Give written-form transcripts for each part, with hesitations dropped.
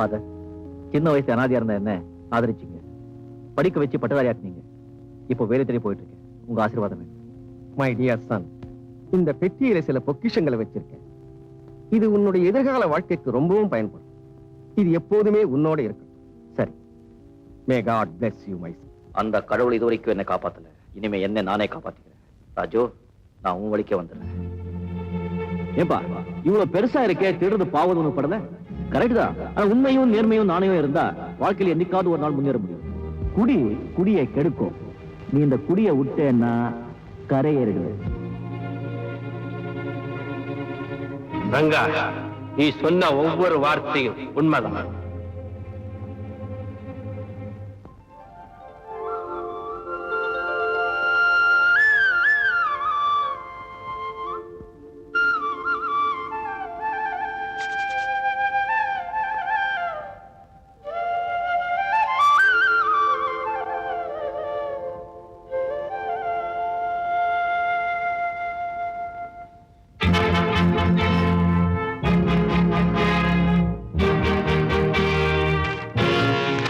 Father, சின்ன வயசு அனாதையா இருந்த என்ன ஆதரிச்சிங்க, படிக்க வச்சு பட்டதாரியாக்குனீங்க. இப்போ வேலை தேடி போயிட்டு இருக்கேன். உங்க ஆசீர்வாதம் வேணும். மை டியர் சன், இந்த பெட்டியில சில பொக்கிஷங்களை வச்சிருக்கேன். இது உன்னுடைய எதிர்கால வாழ்க்கைக்கு ரொம்பவும் பயன்படும். இது எப்போதுமே உன்னோட இருக்கும். சரி. May god bless you my son. அந்த கடவுள் இதுவரைக்கும் என்ன காப்பாத்தல, இனிமே என்ன நானே காப்பாத்திக்கிறேன். ராஜு, நான் உன் வழிக்கே வந்துடுறேன். ஏப்பா, இவ்வளவு பெருசா இருக்கே, திருடுறது பாவம் ஒண்ணு படல. கரெக்ட் தான். ஆனா உண்மையும் நேர்மையும் நாணயம் இருந்தா வாழ்க்கையில என்னைக்காவது ஒரு நாள் முன்னேற முடியும். குடியை கெடுக்கும். நீ இந்த குடியை விட்டேன்னா கரையேறுகிறது. ரங்கா, நீ சொன்ன ஒவ்வொரு வார்த்தையும் உண்மைதான்.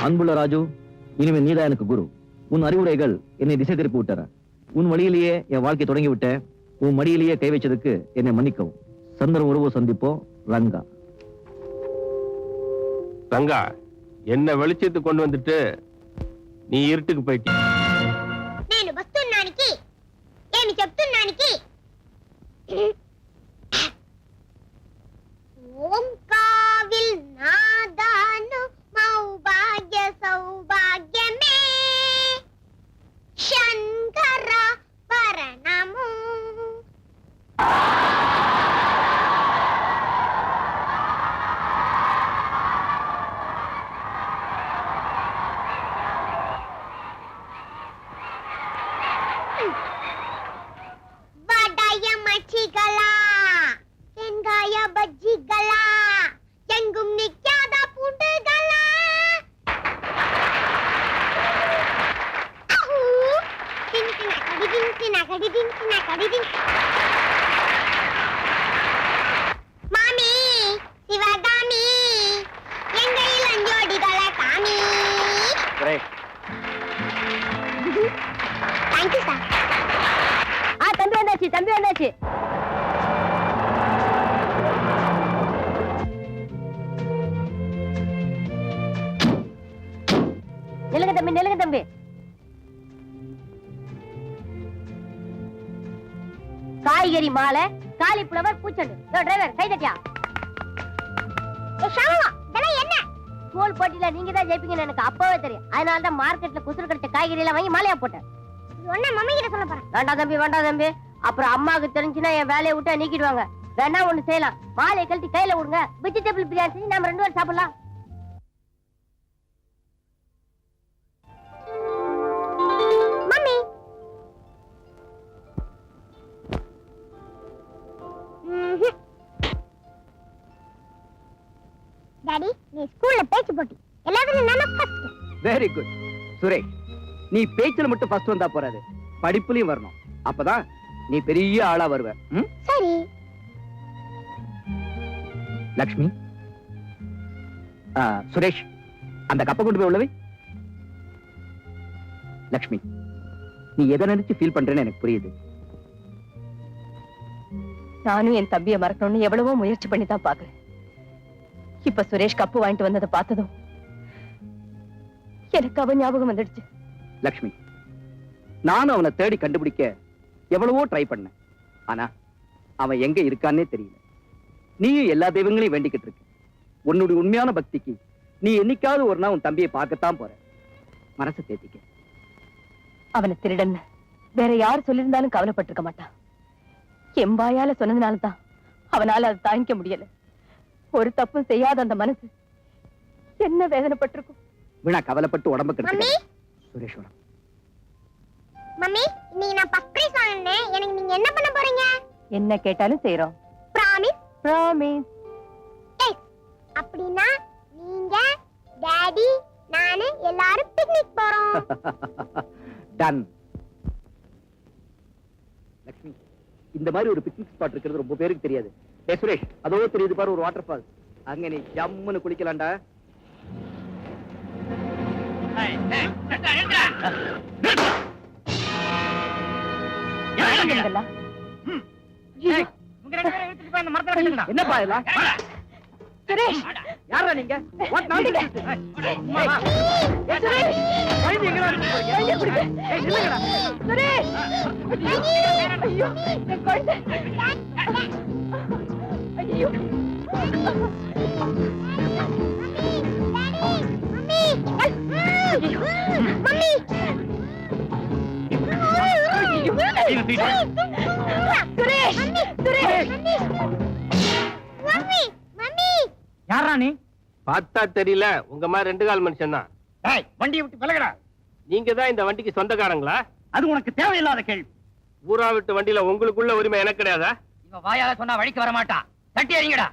அன்புள்ள ராஜு, இனிமே நீதான் எனக்கு குரு. உன் அறிவுரைகள் என்னை திசை திருப்பி விட்டற. உன் வழியிலேயே என் வாழ்க்கை தொடங்கி விட்ட. உன் மடியிலேயே கை வச்சதுக்கு என்னை மன்னிக்கவும். சந்தர்ப்பம் உறவு சந்திப்போம். ரங்கா. ரங்கா, என்ன வெளிச்சத்துக்கு கொண்டு வந்துட்டு நீ இருட்டுக்கு போயிட்ட. నేను వస్తున్నానికి ఏమి చెప్తున్నానికి ఓం కావిల్ నాదాను మౌభాగ్య సౌభాగ్యమే శంకర పరణము. வடய மச்சிகளா, வெங்காய பஜ்ஜிகளா, எங்கும் நிக்காத பூண்டுகளா. மாமி, சிவகாமி, எங்க இளஞ்சோடிகள காமி. Thank you sir. தம்பி வந்தாச்சு. நிலுங்க தம்பி. காய்கறி மாலை, காலிஃப்ளவர், பூச்செண்டு. டிரைவர் கை தட்டியா. என்ன ஸ்கூல் போட்டியில நீங்க தான் ஜெயிப்பீங்கன்னு எனக்கு அப்பவே தெரியும். அதனாலதான் மார்க்கெட்ல குசுறு கடிச்ச காய்கறி எல்லாம் வாங்கி மாலையா போட்டேன். மம்மி கிட்ட சொல்ல போறேன். வேண்டாம் தம்பி. அப்புறம் அம்மாவுக்கு தெரிஞ்சுன்னா என் வேலையை விட்டு நீக்கிடுவாங்க. வேணா ஒண்ணு செய்யலாம், மாலையை கழட்டி கையில விடுங்க. வெஜிடபிள் பிரியாணி செஞ்சு நம்ம 2 பேரும் சாப்பிடலாம். மம்மி, டாடி, நீ ஸ்கூல்ல பேச்சு போட்டி எல்லாத்துலயும் நான் ஃபர்ஸ்ட். Very good Suresh. நீ பேச்சுல மட்டும் ஃபர்ஸ்ட் வந்தா போறாது, படிப்புலயும் வரணும். அப்பதான் நீ பெரிய ஆளா வருவ. சரி. லக்ஷ்மி, சுரேஷ், அந்த கப்பை கொண்டு போய் உள்ளவை. லக்ஷ்மி, நீ எதை நினைச்சு ஃபீல் பண்றேன்னு எனக்கு புரியுது. நானும் என் தம்பியை மறக்கணும்னு எவ்வளவோ முயற்சி பண்ணி தான் பாக்குறேன். இப்ப சுரேஷ் கப்பு வாங்கிட்டு வந்ததை பார்த்ததும் எனக்கு அவன் ஞாபகம் வந்துடுச்சு. லக்ஷ்மி, நானும் அவனை தேடி கண்டுபிடிக்க எவ்வளவோ ட்ரை பண்ணேன். ஆனா அவன் எங்க இருக்கான்னே தெரியல. நீயும் எல்லா தெய்வங்களையும் வேண்டிக்கிட்டு இருக்க. உன்னுடைய உண்மையான பக்திக்கு நீ என்னைக்காவது ஒரு நாள் உன் தம்பியை பார்க்கத்தான் போற. மனசை தேத்திக்க. அவனை திருடன் வேற யார் சொல்லியிருந்தாலும் கவலைப்பட்டிருக்க மாட்டான். எம்பாயால சொன்னதுனாலதான் அவனால அதை தாங்கிக்க முடியல. ஒரு தப்பும் செய்யாத அந்த மனசு என்ன வேதனைப்பட்டிருக்கும். வீணா கவலைப்பட்டு உடம்பு கெடுத்துக்க. சுரேஸ்வரம், மம்மி, நீங்க நான் ஃபர்ஸ்ட் பிரைஸ் வாங்குனேன். எனக்கு நீங்க என்ன பண்ண போறீங்க? என்ன கேட்டாலும் செய்றோம். பிராமிஸ்? பிராமிஸ். அப்படினா நீங்க, டாடி, நானு எல்லாரும் பிக்னிக் போறோம். டன். லக்ஷ்மி, இந்த மாதிரி ஒரு பிக்னிக் ஸ்பாட் இருக்கிறது ரொம்ப பேருக்கு தெரியாது. சுரேஷ், அதோ தெரியுது பாரு ஒரு வாட்டர் ஃபால். அங்க நீ ஜம்முன்னு குளிக்கலாம்டா. யாருங்க இதெல்லாம்? ஐயோ. என்னப்பா இதெல்லாம்? சுரேஷ், யாரா நீங்க? What விடுங்க. nonsense? சுரேஷ், குழந்தை எங்கடா இருக்கு பாருங்க. கையை பிடிங்க. ஏய், நில்லுங்கடா. சுரேஷ், ஐயோ, என் குழந்தை. ஐயோ. சுரேஷ், சுரேஷ். யாரா நீ? பார்த்தா தெரியல, உங்க மாதிரி 2 கால் மனுஷன் தான். டேய், வண்டியை விட்டு விலகடா. நீங்க தான் இந்த வண்டிக்கு சொந்தக்காரங்களா? அது உனக்கு தேவையில்லாத கேள்வி. ஊரா விட்டு வண்டியில உங்களுக்குள்ள உரிமை எனக்கு கிடையாதா? இவ வாயால சொன்னா வழிக்கு வர மாட்டா. தட்டி எறிங்கடா.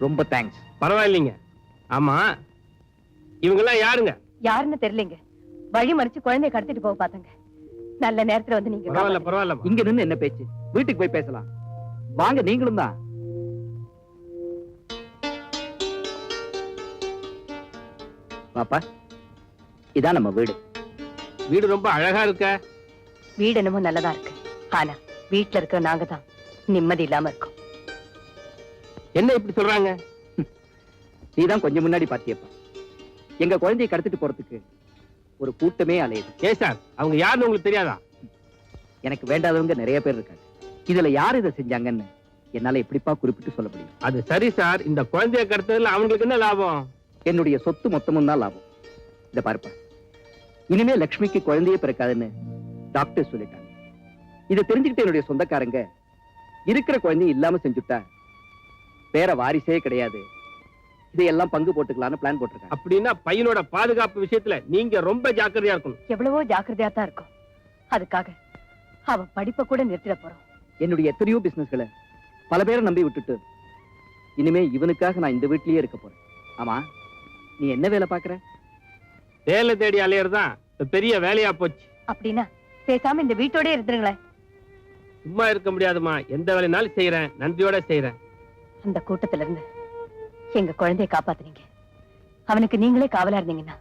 ரொம்ப தேங்க்ஸ். பரவாயில்லைங்க. ஆமா, இவங்கெல்லாம் யாருங்க? யாருன்னு தெரியலங்க. வழி மறிச்சு குழந்தைய கடத்திட்டு போக பாத்தங்க. நல்ல நேரத்துல வந்து நீங்க பரவாயில்ல காப்பாத்துனீங்க. பரவாயில்ல. இங்க நின்னு என்ன பேச்சு? வீட்டுக்கு போய் பேசலாம். வாங்க, நீங்களும் தான். பாப்பா, இதான் நம்ம வீடு. வீடு ரொம்ப அழகா இருக்க. வீடு என்னமோ நல்லதா இருக்கு. ஆனா வீட்டுல இருக்கிற நாங்க தான் நிம்மதி இல்லாம இருக்கோம். என்ன இப்படி சொல்றாங்க? நீதான் கொஞ்சம் முன்னாடி பாத்தியப்பா, எங்க குழந்தையை கடத்திட்டு போறதுக்கு ஒரு கூட்டமே அலையுது. ஏ சார், அவங்க யாருன்னு உங்களுக்கு தெரியாதா? எனக்கு வேண்டாதவங்க நிறைய பேர் இருக்காங்க. இதுல யார் இதை செஞ்சாங்கன்னு என்னால எப்படிப்பா குறிப்பிட்டு சொல்ல முடியும்? அது சரி சார், இந்த குழந்தைய கடத்ததுல அவங்களுக்கு என்ன லாபம்? என்னுடைய சொத்து மொத்தமும் தான் லாபம். இத பாருப்பா, இனிமே லக்ஷ்மிக்கு குழந்தையே பிறக்காதுன்னு டாக்டர் சொல்லிட்டாங்க. இதை தெரிஞ்சுக்கிட்டு என்னுடைய சொந்தக்காரங்க இருக்கிற குழந்தையும் இல்லாம செஞ்சுட்டா வேற வாரிசே கிடையாது, இதையெல்லாம் பங்கு போட்டுக்கலாம்னு பிளான் போட்டிருக்காங்க. அப்படின்னா பையனோட பாதுகாப்பு விஷயத்துல நீங்க ரொம்ப ஜாக்கிரதையா இருக்கணும். எவ்வளவோ ஜாக்கிரதையா தான் இருக்கும். அதுக்காக அவ படிப்பை கூட நிறுத்திட போறோம். என்னுடைய எத்தனையோ பிசினஸ்களை பல பேரை நம்பி விட்டுட்டு இனிமே இவனுக்காக நான் இந்த வீட்லயே இருக்க போறேன். ஆமா, நீ என்ன வேலை பாக்குற? வேலை தேடி அலையறதுதான் பெரிய வேலையா போச்சு. அப்படின்னா பேசாம இந்த வீட்டோட இருந்துருங்களேன். சும்மா இருக்க முடியாதுமா, எந்த வேலைனாலும் செய்யறேன், நன்றியோட செய்யறேன். அந்த கூட்டத்துல இருந்து எங்க குழந்தைய காப்பாத்துனீங்க. அவனுக்கு நீங்களே காவலா இருந்தீங்கன்னா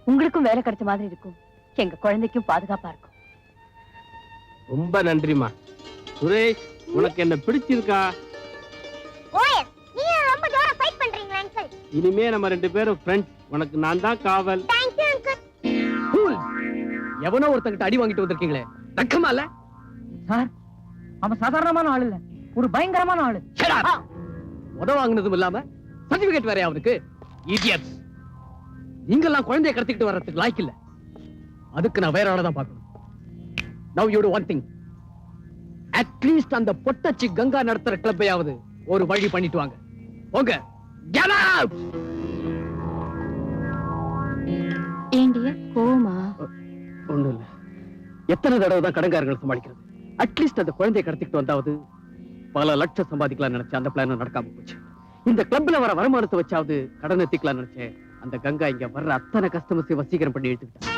உங்களுக்கும் வேலை கிடைச்ச மாதிரி இருக்கும், எங்க குழந்தைக்கும் பாதுகாப்பா இருக்கும். ரொம்ப நன்றிமா. சுரேஷ், உனக்கு என்ன பிடிச்சிருக்கா? ஓஎஸ், நீங்க ரொம்ப ஜோரா ஃபைட் பண்றீங்க அங்கிள். இனிமே நம்ம 2 பேரும் ஃப்ரெண்ட்ஸ். உனக்கு நான் தான் காவல். Thank you uncle. எவனோ ஒருத்தங்கிட்ட அடி வாங்கிட்டு வந்திருக்கீங்களே, தக்கமா இல்ல? சார், அவன் சாதாரணமான ஆள் இல்ல, ஒரு பயங்கரமான ஆளு. உத வாங்கினதும் இல்லாம சர்டிபிகேட் வேற அவனுக்கு. இடியட்ஸ். நீங்கெல்லாம் குழந்தைய கடத்திக்கிட்டு வர்றதுக்கு லாய்க்கு இல்ல. அதுக்கு நான் வேற ஆளதான் பார்க்கணும். Now you do one thing. At least அந்த பொட்டச்சி கங்கா நடத்துற கிளப்பையாவது ஒரு வழி பண்ணிட்டு வாங்க. ஓகே. Get out! ஏண்டிய கோமா? ஒண்ணும் இல்ல. எத்தனை தடவை தான் கடன்காரர்கள் சமாளிக்கிறது? அட்லீஸ்ட் அந்த குழந்தைய கடத்திக்கிட்டு வந்தாவது பல லட்சம் சம்பாதிக்கலாம் நினைச்சேன். அந்த பிளான் நடக்காம போச்சு. இந்த கிளப்ல வர வருமானத்தை வச்சாவது கடன் எத்திக்கலாம் நினைச்சேன். அந்த கங்கா இங்க வர்ற அத்தனை கஸ்டமர்ஸை வசீகரம் பண்ணி எடுத்துக்கிட்டேன்.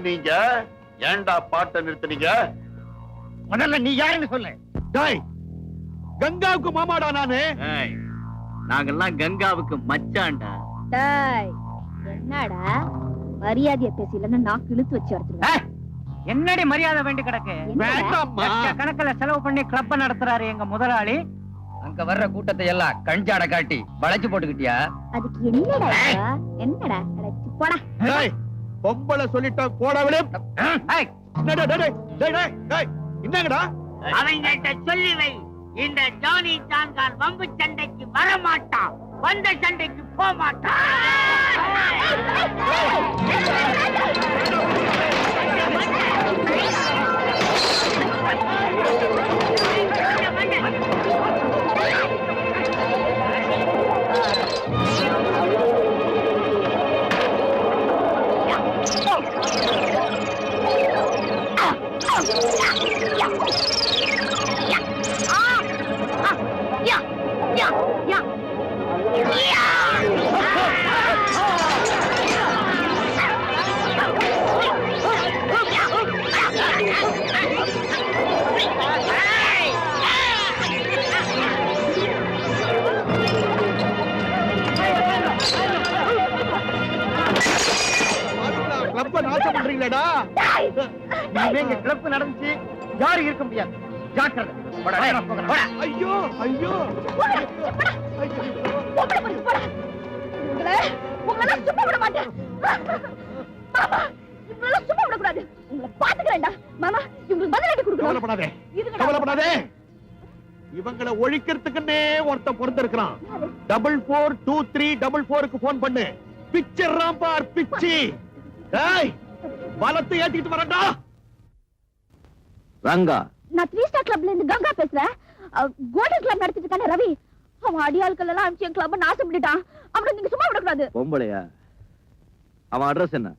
நீங்க ஏன்டா பாட்டை நிறுத்துனீங்க? முதல்ல நீ யாருன்னு சொல்லு. டேய், கங்காவுக்கு மாமாடா நானு. நாங்கெல்லாம் கங்காவுக்கு மச்சான்டா. டேய் என்னடா மரியாதையை பேசலன்னா நான் இழுத்து வச்சு எடுத்துருவேன். என்னடி மரியாதை வேண்டி கிடக்கு? வேண்டாம்மா. கணக்குல செலவு பண்ணி கிளப்ப நடத்துறாரு எங்க முதலாளி. அங்க வர்ற கூட்டத்தை எல்லாம் கஞ்சாட காட்டி வளைச்சு போட்டுக்கிட்டியா? அதுக்கு என்னடா என்னடா போடா. டேய், பொம்பளை சொல்லிட்டா போடா விடு. என்னங்கடா? அவங்கிட்ட சொல்லி வை, இந்த ஜானி சான்கார் வம்பு சண்டைக்கு வர மாட்டான், வந்த சண்டைக்கு போக மாட்டான். கிளப்ப நாசம் பண்றீங்களேடா. இவங்க கிளப் நடந்துச்சு, யாரும் இருக்க முடியாது. ஜாக்கிரதை. ஐயோ ஐயோ உங்களை சும்மா விட மாட்டேன். மாமா, இவங்கள சும்மா விடக்கூடாது. உங்களை பாத்துக்கிறேன்டா. மாமா, இவங்களுக்கு பதிலடி கொடுக்கணும். கவலைப்படாதே, கவலைப்படாதே. இவங்களை ஒழிக்கிறதுக்குன்னே ஒருத்தன் பிறந்திருக்கிறான். 442344க்கு போன் பண்ணு. பிச்சர்றான் பார் பிச்சி. டேய், பலத்தை ஏத்திட்டு வரடா. ரங்கா, நான் 3 ஸ்டார் கிளப்ல இருந்து கங்கா பேசுறேன். கோல்டன் கிளப் நடத்திட்டு இருக்கானே ரவி, அவன் அடியாட்கள் எல்லாம் அமிச்சு கிளப் நாசம் பண்ணிட்டான். அவனை நீங்க சும்மா விடக்கூடாது. பொம்பளையா? அவன் அட்ரஸ் என்ன?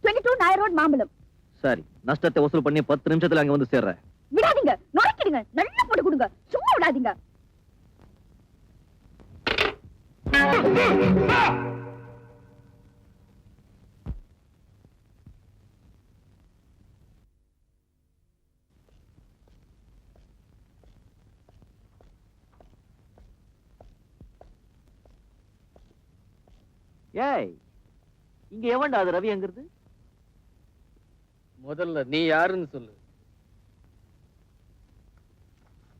22 நாயர் ரோட் மாம்பலம். சரி, நஷ்டத்தை வசூல் பண்ணி 10 நிமிஷத்துல அங்க வந்து சேர்றேன். விடாதீங்க, நுழைக்கிடுங்க, நல்லா போட்டு கொடுங்க, சும்மா விடாதீங்க. ஏய், இங்க எவன்டா அது ரவிங்கிறது? முதல்ல நீ யாருன்னு சொல்லு.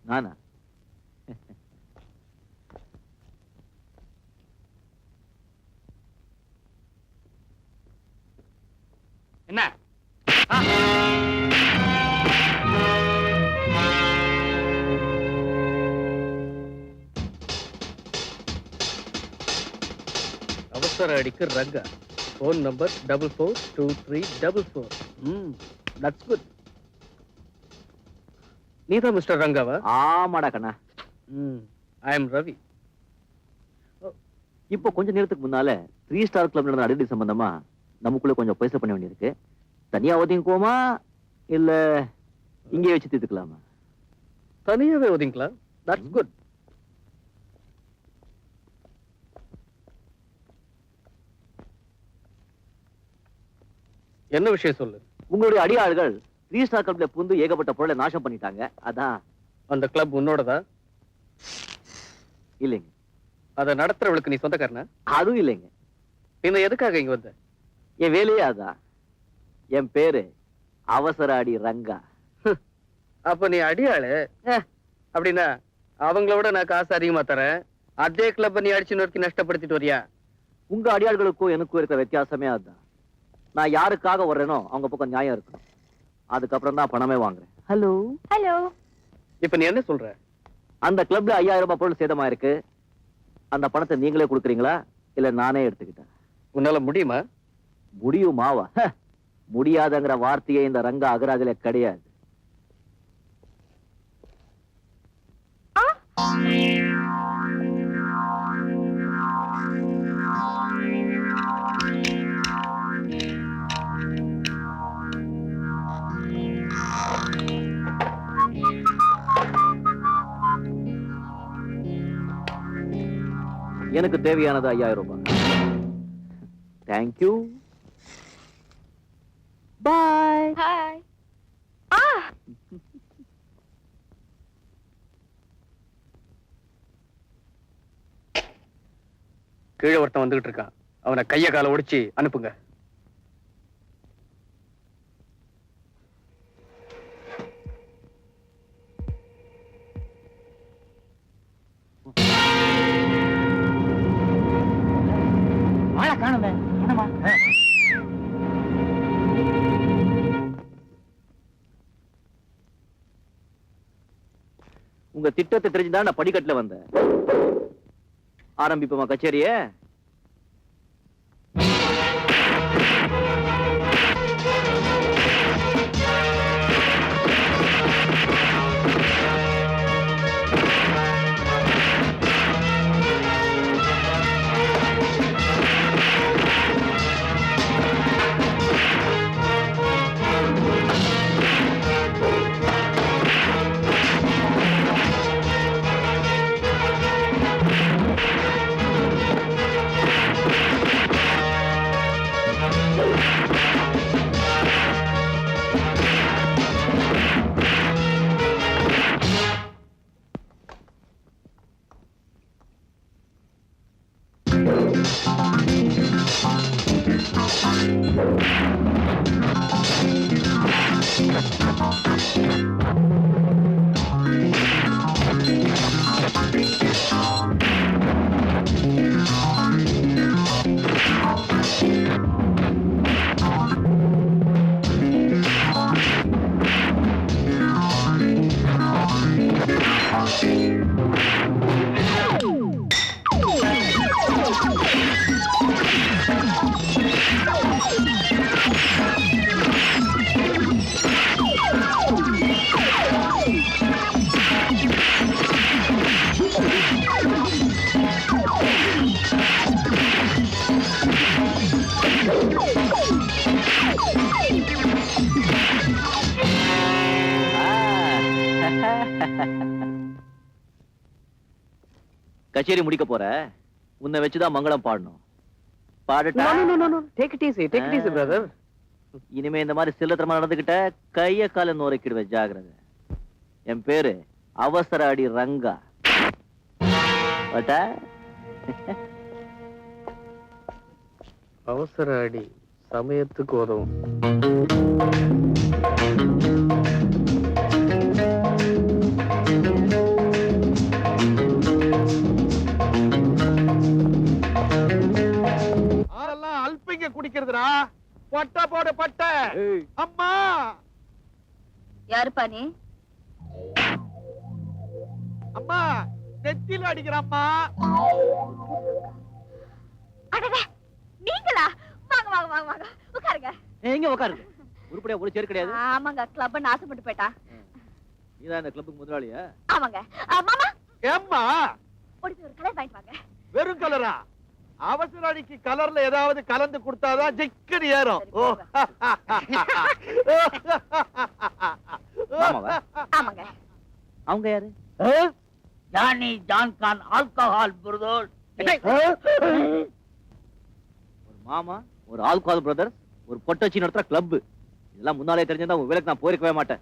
நானா? என்ன? அவசர அடிக்கு Ranga. Phone number 442344. That's good. நீதான் மிஸ்டர் ரங்காவா? ஆமாடா கண்ணா. I am Ravi. இப்போ கொஞ்ச நேரத்துக்கு முன்னால 3 ஸ்டார் கிளப் நடந்த அடிக்கடி சம்பந்தமா நமக்குள்ள கொஞ்சம் பேச பண்ண வேண்டியிருக்கு. தனியா ஒதுங்கிக்குவோமா இல்ல இங்கே வச்சு தீர்த்துக்கலாமா? தனியாவே ஒதுங்கிக்கலாம். That's good. என்ன விஷயம் சொல்லு. உங்களுடைய அடியாள்கள் 3 ஸ்டார் கிளப்ல புந்து ஏகப்பட்ட பொருளை நாசம் பண்ணிட்டாங்க. அதான். அந்த கிளப் உன்னோடதா? இல்லைங்க. அதை நடத்துறவளுக்கு நீ சொந்தக்காரனா? அதுவும் இல்லைங்க. பின்ன எதுக்காக இங்க வந்த? என் வேலையே அதான். என் பேரு அவசர அடி ரங்கா. அப்ப நீ அடியாளு. அப்படின்னா அவங்களோட நான் காசு அதிகமா தரேன். அதே கிளப்ப நீ அடிச்சு நொறுக்கி நஷ்டப்படுத்திட்டு வரியா? உங்க அடியாள்களுக்கும் எனக்கும் இருக்கிற வித்தியாசமே அதுதான். நான் யாருக்காக வர்றேனோ அவங்க பக்கம் நியாயம் இருக்கணும். அதுக்கப்புறம் தான் பணமே வாங்குறேன். Hello hello. இப்ப நீ என்ன சொல்ற? அந்த கிளப்ல 5000 ரூபாய் பொருள் சேதமா இருக்கு. அந்த பணத்தை நீங்களே கொடுக்குறீங்களா இல்ல நானே எடுத்துக்கிட்டேன்? உன்னால முடியுமா? முடியுமாவா? முடியாதங்கிற வார்த்தையே இந்த ரங்க அகராஜில கிடையாது. எனக்கு தேவையானது 5000 ரூபாய். தேங்க்யூ. பாய். ஹாய். கீழே ஒருத்தன் வந்துகிட்டு இருக்கான். அவனை கைய கால ஒடிச்சு அனுப்புங்க. வாழ காணுமே. என்னமா? உங்க திட்டத்தை தெரிஞ்சுதான் நான் படிக்கட்டுல வந்தேன். ஆரம்பிப்போமா கச்சேரியே? கச்சேரி முடிக்க போற. உன்னை வச்சுதான் மங்களம் பாடணும். பாடட்டா? Take it easy, brother. இனிமே இந்த மாதிரி சில்லத்தரமா நடந்துகிட்ட கைய கால நோரைக்கிடுவேன். ஜாகிரதை. என் பேரு அவசர அடி ரங்கா. அவசர அடி சமயத்துக்கு உதவும். ஆரெல்லாம் அல்பிங்க குடிக்கிறதுடா. பட்ட போட பட்ட. அம்மா யாருப்பா நீ? அம்மா நெத்தில அடிக்கிறாம்மா. அடடே, நீங்களா? வாங்க வாங்க வாங்க வாங்க, உட்காருங்க. எங்க உட்காருங்க. உருப்படியா ஒரு சேர் கிடையாது. ஆமாங்க, கிளப் நாசப்பட்டு போயிட்டா. நீதான் இந்த கிளப்புக்கு முதலாளியா? ஆமாங்க. மாமா ஏம்மா ஒரு கலர் வாங்கிட்டு வாங்க. வெறும் கலரா? அவசர அடிக்கு கலர்ல ஏதாவது கலந்து கொடுத்தாதான் ஜிக்கடி ஏறும். ஓ. மாமாவா? ஆமாங்க. அவங்க யாரு? ஜானி ஜான்கான் ஆல்கஹால் புரதோல். ஒரு மாமா, ஒரு ஆல்கஹால் பிரதர், ஒரு பொட்டச்சி நடத்துற கிளப். இதெல்லாம் முன்னாலே தெரிஞ்சிருந்தா உன் வேலைக்கு நான் போயிருக்கவே மாட்டேன்.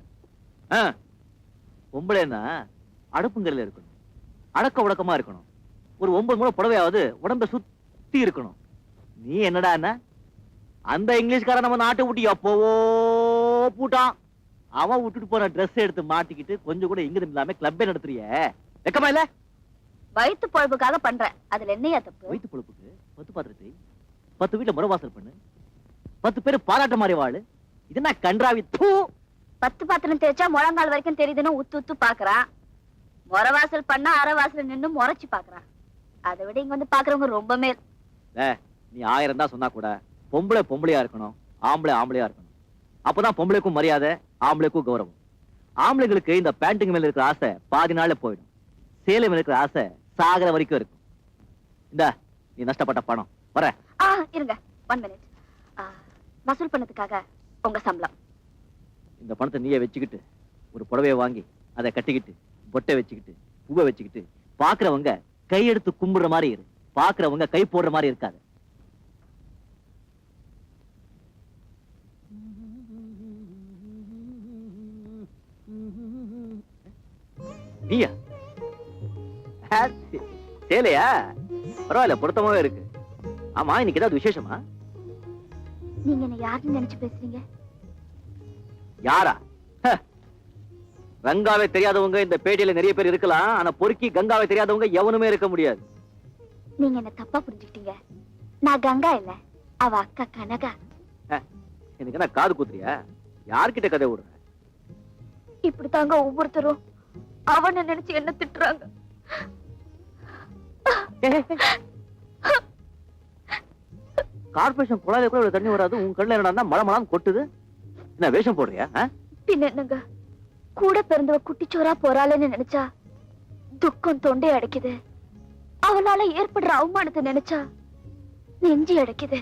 பொம்பளைன்னா அடுப்புங்கல்ல இருக்கணும், அடக்க உடக்கமா இருக்கணும், ஒரு 9 முறை புடவையாவது உடம்ப சுத்தி இருக்கணும். நீ என்னடா அந்த இங்கிலீஷ்காரன் நம்ம நாட்டை விட்டு எப்போவோ பூட்டான். அவன் விட்டுட்டு போற ட்ரெஸ் எடுத்து மாட்டிக்கிட்டு கொஞ்சம் கூட இங்கிருந்து இல்லாம கிளப்பே நடத்துறிய, வெக்கமா இல்ல? வயிற்று பொழப்புக்காக பண்றேன், அதுல என்னையா தப்பு? வயிற்று பொழுப்புக்கு 10 பாத்திரத்தை 10 வீட்டுல முறவாசல் பண்ணு, 10 பேரு பாராட்ட மாதிரி வாழு. இது என்ன கன்றாவி? 10 பாத்திரம் தேய்ச்சா முழங்கால் வரைக்கும் தெரியுதுன்னு உத்து உத்து பாக்குறான். முறவாசல் பண்ணா அரைவாசல் நின்னு முறைச்சு பாக்குறான். அதை விட இங்க வந்து பாக்குறவங்க ரொம்ப மேல். நீ 1000 தான் சொன்னா கூட பொம்பளை பொம்பளையா இருக்கணும், ஆம்பளை ஆம்பளையா இருக்கணும். அப்பதான் பொம்பளைக்கும் மரியாதை, ஆம்பளைக்கும் கௌரவம். ஆம்பளைங்களுக்கு இந்த பேண்ட்டுங்க மேல இருக்கிற ஆசை பாதி நாள்ல போயிடும், சேலை மேல இருக்கிற ஆசை சாகர வரைக்கும் இருக்கும். இந்த நீ நஷ்டப்பட்ட பணம் வர. இருங்க 1 மினிட். வசூல் பண்ணதுக்காக உங்க சம்பளம். இந்த பணத்தை நீயே வச்சுக்கிட்டு ஒரு புடவையை வாங்கி அதை கட்டிக்கிட்டு பொட்டை வச்சுக்கிட்டு பூவை வச்சுக்கிட்டு பாக்குறவங்க கையெடுத்து கும்பிடுற மாதிரி இரு, பாக்குறவங்க கை போடுற மாதிரி இருக்காது. நீயா? சேலையா? பரவாயில்ல, பொருத்தமாவே இருக்கு. ஆமா, இன்னைக்கு ஏதாவது விசேஷமா? நீங்க என்ன யாருன்னு நினைச்சு பேசுறீங்க? யாரா? கங்காவை தெரியாதவங்க இந்த பேட்டியில நிறைய பேர் இருக்கலாம், ஆனா பொறுக்கி கங்காவை தெரியாதவங்க எவனுமே இருக்க முடியாது. நீங்க என்ன தப்பா புரிஞ்சுக்கிட்டீங்க. நான் கங்கா இல்ல, அவ அக்கா கனகா. எனக்கு என்ன காது குத்துறியா? யார்கிட்ட கதை விடுற? இப்படித்தாங்க ஒவ்வொருத்தரும் அவனை நினைச்சு என்ன திட்டுறாங்க. கார்பரேஷன் குழாயில கூட இவ்வளவு தண்ணி வராது, உன் கண்ணுல என்னடா மழை மழை கொட்டுது? என்ன வேஷம் போடுறியா? பின்ன என்னங்க, கூட பிறந்தவ குட்டிச்சோரா போறாளேன்னு நினைச்சா துக்கம் தொண்டை அடைக்குது. அவளால ஏற்படுற அவமானத்தை நினைச்சா நெஞ்சி அடைக்குது.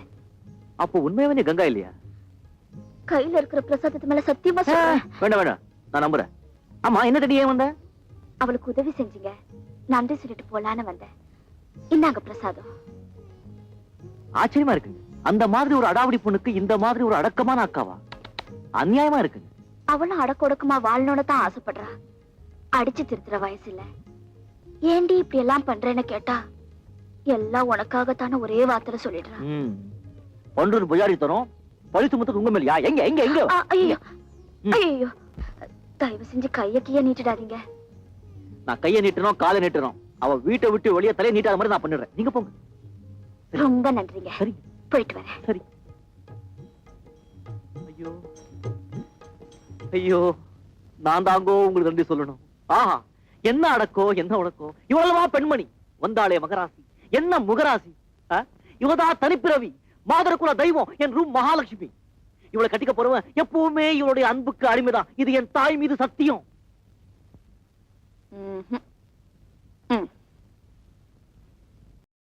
அப்போ உண்மையாவே நீ கங்கா இல்லையா? கையில இருக்கிற பிரசாதத்து மேல சத்தியமா சொல்றேன். வேண்டாம் வேண்டாம், நான் நம்புறேன். ஆமா, என்ன தடி ஏன் வந்த? அவளுக்கு உதவி செஞ்சீங்க, நன்றி சொல்லிட்டு போலான்னு வந்தேன். இந்தாங்க பிரசாதம். ஆச்சரியமா இருக்குங்க, அந்த மாதிரி ஒரு அடாவடி பொண்ணுக்கு இந்த மாதிரி ஒரு அடக்கமான அக்காவா? அநியாயமா இருக்குங்க. அவளும் அடக்க ஒடுக்கமா வாழணும்னு தான் ஆசைப்படுறா. அடிச்சு திருத்துற வயசு இல்ல. ஏண்டி இப்படி எல்லாம் பண்றேன்னு கேட்டா எல்லாம் உனக்காகத்தான ஒரே வார்த்தை சொல்லிடுறான். ஒன்று புஜாரி தரும் பழித்து முத்துக்கு உங்க மேலையா? எங்க எங்க எங்க? ஐயோ ஐயோ, தயவு செஞ்சு கைய கீய நீட்டிடாதீங்க. நான் கையை நீட்டணும் காலை நீட்டணும், அவ வீட்டை விட்டு வெளியே தலையை நீட்டாத மாதிரி நான் பண்ணிடுறேன். நீங்க போங்க. ரொம்ப நன்றிங்க. சரி, போயிட்டு வரேன். சரி. ஐயோ ஐயோ, நான் தாங்கோ உங்களுக்கு நன்றி சொல்லணும். ஆஹா, என்ன அடக்கோ என்ன உடக்கோ. இவ்வளவா பெண்மணி வந்தாளே மகராசி, என்ன முகராசி. இவதா தனிப்பிறவி, மாதரகுல தெய்வம் என் ரூம் மகாலட்சுமி. இவளை கட்டிக்க போறவன் எப்பவுமே இவளுடைய அன்புக்கு அடிமைதான். இது என் தாய் மீது சத்தியம்.